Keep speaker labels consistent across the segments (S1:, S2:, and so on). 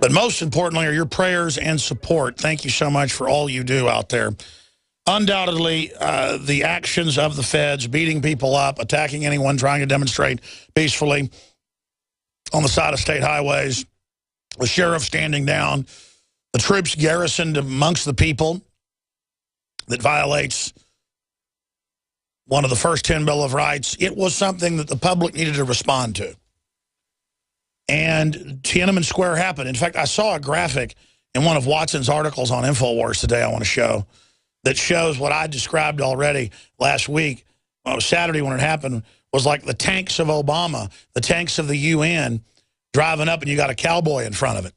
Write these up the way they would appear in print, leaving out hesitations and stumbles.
S1: But most importantly are your prayers and support. Thank you so much for all you do out there. Undoubtedly, the actions of the feds, beating people up, attacking anyone trying to demonstrate peacefully on the side of state highways, the sheriff standing down, the troops garrisoned amongst the people that violates one of the first 10 Bill of Rights. It was something that the public needed to respond to. And Tiananmen Square happened. In fact, I saw a graphic in one of Watson's articles on InfoWars today I want to show that shows what I described already last week. Saturday when it happened was like the tanks of Obama, the tanks of the UN driving up and you got a cowboy in front of it.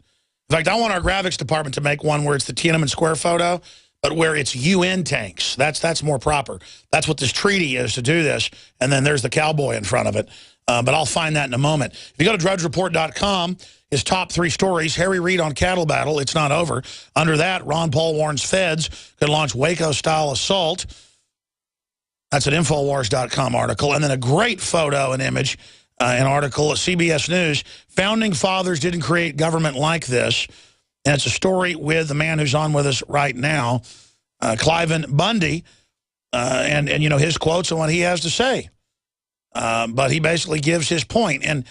S1: In fact, I want our graphics department to make one where it's the Tiananmen Square photo, but where it's UN tanks. That's more proper. That's what this treaty is to do this. And then there's the cowboy in front of it. But I'll find that in a moment. If you go to drudgereport.com, his top 3 stories, Harry Reid on cattle battle, it's not over. Under that, Ron Paul warns feds could launch Waco-style assault. That's an Infowars.com article. And then a great photo and image, an article at CBS News. Founding fathers didn't create government like this. And it's a story with the man who's on with us right now, Cliven Bundy, and you know, his quotes and what he has to say. But he basically gives his point. And,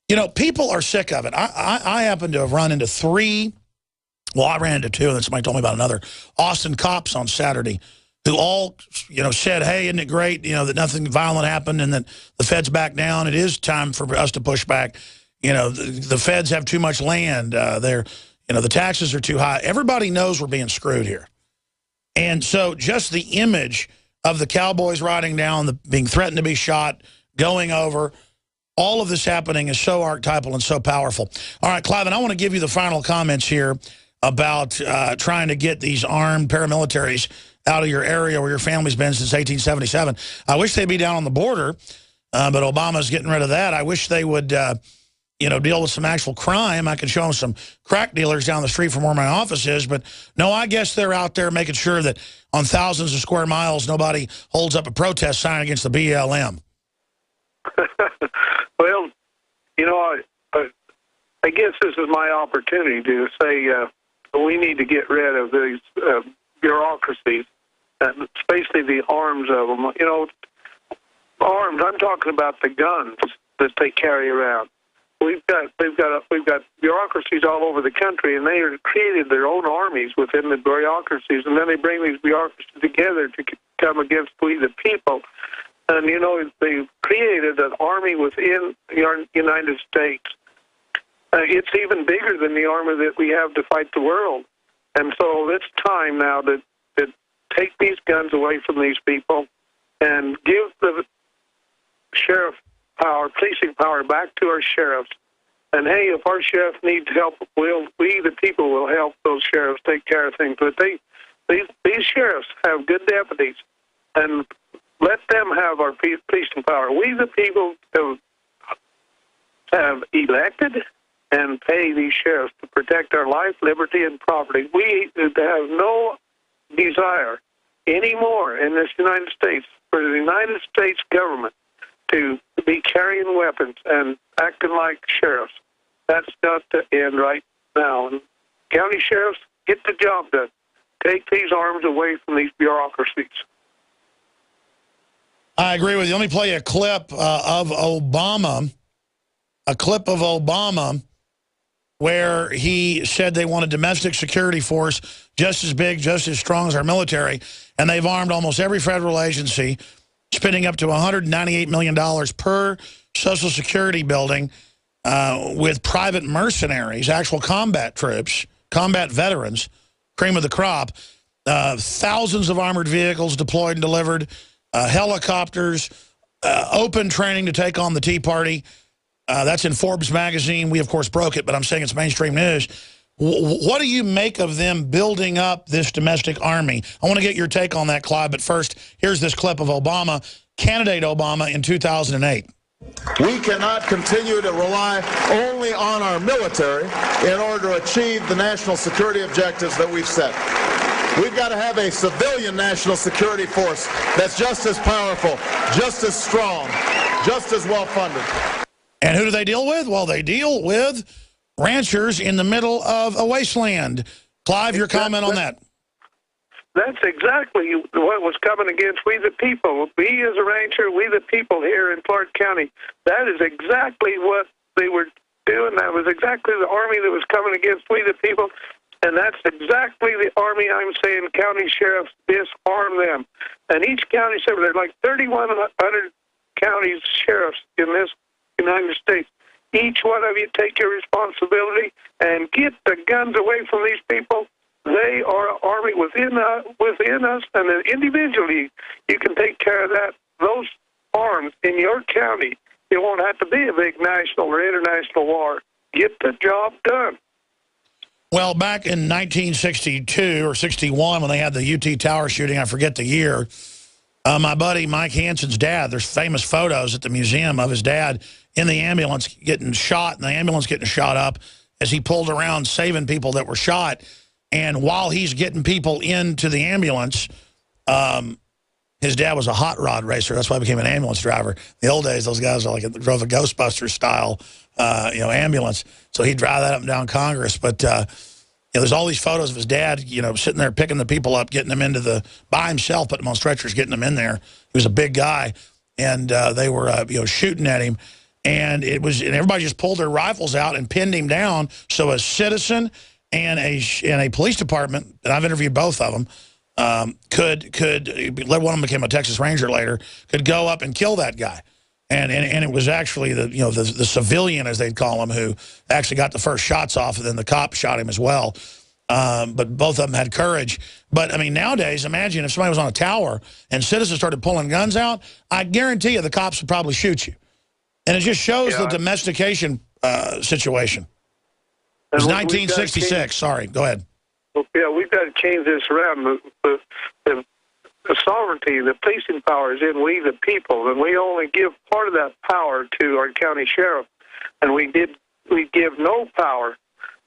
S1: you know, people are sick of it. I happen to have run into 3, well, I ran into 2, and then somebody told me about another, Austin cops on Saturday who all, you know, said, hey, isn't it great, you know, that nothing violent happened and that the feds back down. It is time for us to push back. You know, the feds have too much land. You know, the taxes are too high. Everybody knows we're being screwed here. And so just the image of the cowboys riding down, being threatened to be shot, going over, all of this happening is so archetypal and so powerful. All right, Cliven, I want to give you the final comments here about trying to get these armed paramilitaries out of your area where your family's been since 1877. I wish they'd be down on the border, but Obama's getting rid of that. I wish they would, you know, deal with some actual crime. I could show them some crack dealers down the street from where my office is. But no, I guess they're out there making sure that on thousands of square miles, nobody holds up a protest sign against the BLM.
S2: Well, you know, I guess this is my opportunity to say we need to get rid of these bureaucracies, especially the arms of them. You know, arms. I'm talking about the guns that they carry around. We've got bureaucracies all over the country, and they have created their own armies within the bureaucracies, and then they bring these bureaucracies together to come against we the people. And, you know, they've created an army within the United States. It's even bigger than the army that we have to fight the world. And so it's time now to take these guns away from these people and give the sheriff power, policing power, back to our sheriffs. And, hey, if our sheriff needs help, we the people will help those sheriffs take care of things. But these sheriffs have good deputies, and let them have our policing power. We, the people, have elected and pay these sheriffs to protect our life, liberty, and property. We have no desire anymore in this United States for the United States government to be carrying weapons and acting like sheriffs. That's got to end right now. And county sheriffs, get the job done. Take these arms away from these bureaucracies.
S1: I agree with you. Let me play a clip of Obama, where he said they want a domestic security force just as big, just as strong as our military, and they've armed almost every federal agency, spending up to $198 million per Social Security building with private mercenaries, actual combat troops, combat veterans, cream of the crop, thousands of armored vehicles deployed and delivered, helicopters, open training to take on the Tea Party. That's in Forbes magazine. We, of course, broke it, but I'm saying it's mainstream news. What do you make of them building up this domestic army? I want to get your take on that, Clive, but first, here's this clip of Obama, candidate Obama in 2008.
S3: We cannot continue to rely only on our military in order to achieve the national security objectives that we've set. We've got to have a civilian national security force that's just as powerful, just as strong, just as well funded.
S1: And who do they deal with? Well, they deal with ranchers in the middle of a wasteland. Clive, your comment on that?
S2: That's exactly what was coming against we the people. We as a rancher, we the people here in Clark County. That is exactly what they were doing. That was exactly the army that was coming against we the people. And that's exactly the army I'm saying county sheriffs disarm them. And each county sheriff, there are like 3,100 county sheriffs in this United States. Each one of you take your responsibility and get the guns away from these people. They are an army within us, and then individually you can take care of that. Those arms in your county, it won't have to be a big national or international war. Get the job done.
S1: Well, back in 1962 or 61, when they had the UT Tower shooting, I forget the year, my buddy Mike Hansen's dad, there's famous photos at the museum of his dad in the ambulance getting shot, and the ambulance getting shot up as he pulled around saving people that were shot. And while he's getting people into the ambulance, his dad was a hot rod racer. That's why he became an ambulance driver. In the old days, those guys were drove a Ghostbusters style, ambulance. So he'd drive that up and down Congress. But there's all these photos of his dad, sitting there picking the people up, getting them into by himself, putting them on stretchers, getting them in there. He was a big guy, and they were shooting at him. And everybody just pulled their rifles out and pinned him down. So a citizen and a police department, and I've interviewed both of them, could let one of them became a Texas Ranger later, could go up and kill that guy. And it was actually the civilian, as they'd call him, who actually got the first shots off, and then the cop shot him as well. But both of them had courage. But, I mean, nowadays, imagine if somebody was on a tower and citizens started pulling guns out, I guarantee you the cops would probably shoot you. And it just shows the domestication situation. It was 1966. Sorry, go ahead.
S2: Yeah, we've got to change this around. The sovereignty, the policing power is in we the people, and we only give part of that power to our county sheriff, and we give no power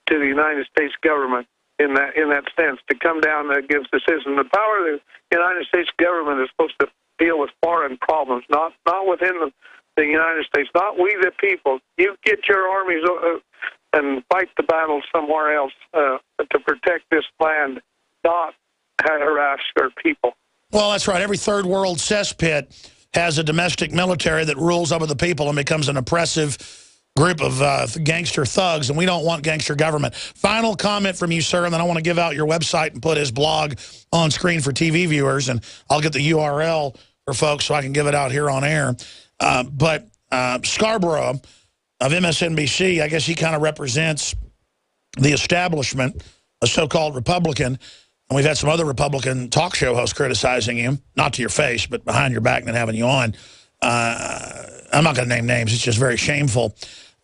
S2: to the United States government in that sense to come down against the citizen. The power of the United States government is supposed to deal with foreign problems, not within the United States, not we the people. You get your armies and fight the battle somewhere else to protect this land, not harass your people.
S1: Well, that's right. Every third world cesspit has a domestic military that rules over the people and becomes an oppressive group of gangster thugs, and we don't want gangster government. Final comment from you, sir, and then I want to give out your website and put his blog on screen for TV viewers, and I'll get the URL for folks so I can give it out here on air. But Scarborough of MSNBC, I guess he kind of represents the establishment, a so-called Republican. And we've had some other Republican talk show hosts criticizing him, not to your face, but behind your back and having you on. I'm not going to name names. It's just very shameful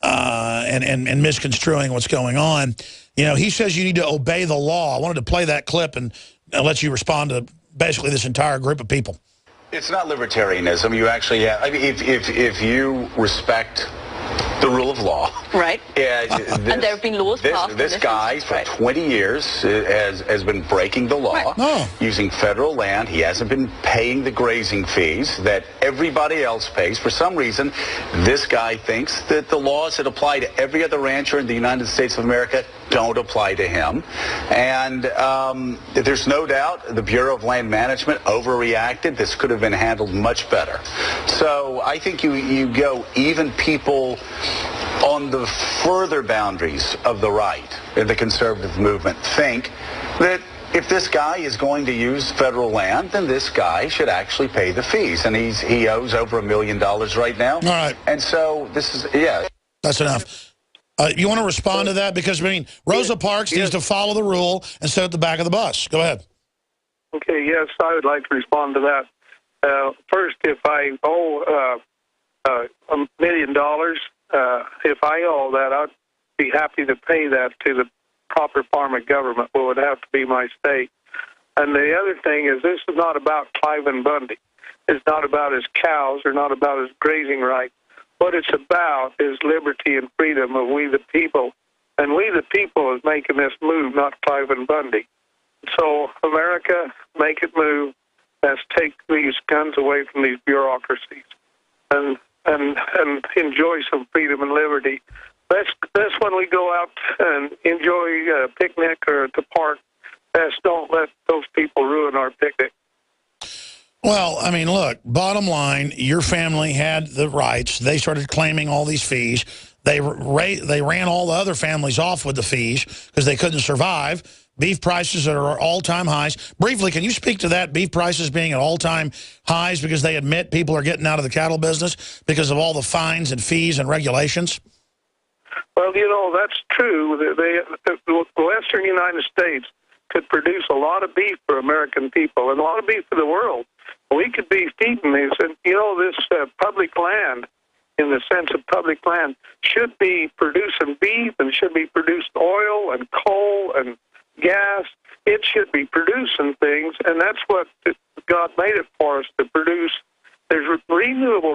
S1: and misconstruing what's going on. He says you need to obey the law. I wanted to play that clip and let you respond to basically this entire group of people.
S4: It's not libertarianism. You actually have, I mean, if you respect the rule of law.
S5: Right.
S4: And
S5: there have been laws passed.
S4: This guy, for 20 years, has been breaking the law, using federal land. He hasn't been paying the grazing fees that everybody else pays. For some reason, this guy thinks that the laws that apply to every other rancher in the United States of America don't apply to him. And there's no doubt the Bureau of Land Management overreacted. This could have been handled much better. So I think you go even people on the further boundaries of the right in the conservative movement think that if this guy is going to use federal land, then this guy should actually pay the fees. And he owes over $1 million right now.
S1: All right.
S4: And so this is,
S1: That's enough. You want to respond to that? Because, I mean, Rosa Parks needs to follow the rule and sit at the back of the bus. Go ahead.
S2: Okay, yes, I would like to respond to that. First, if I owe $1 million, if I owe that, I'd be happy to pay that to the proper form of government, what would have to be my state. And the other thing is, this is not about Cliven Bundy. It's not about his cows or not about his grazing rights. What it's about is liberty and freedom of we the people. And we the people is making this move, not Cliven Bundy. So, America, make it move. Let's take these guns away from these bureaucracies and enjoy some freedom and liberty. that's when we go out and enjoy a picnic or at the park. Don't let those people ruin our picnic.
S1: Well, I mean, look, bottom line, your family had the rights. They started claiming all these fees. They ran all the other families off with the fees because they couldn't survive. Beef prices are all-time highs. Briefly, can you speak to that, beef prices being at all-time highs because they admit people are getting out of the cattle business because of all the fines and fees and regulations?
S2: Well, you know, that's true. The Western United States could produce a lot of beef for American people and a lot of beef for the world. We could be feeding these. And, you know, this public land, in the sense of public land, should be producing beef and should be producing oil and coal and gas. It should be producing things, and that's what God made it for us to produce. There's renewable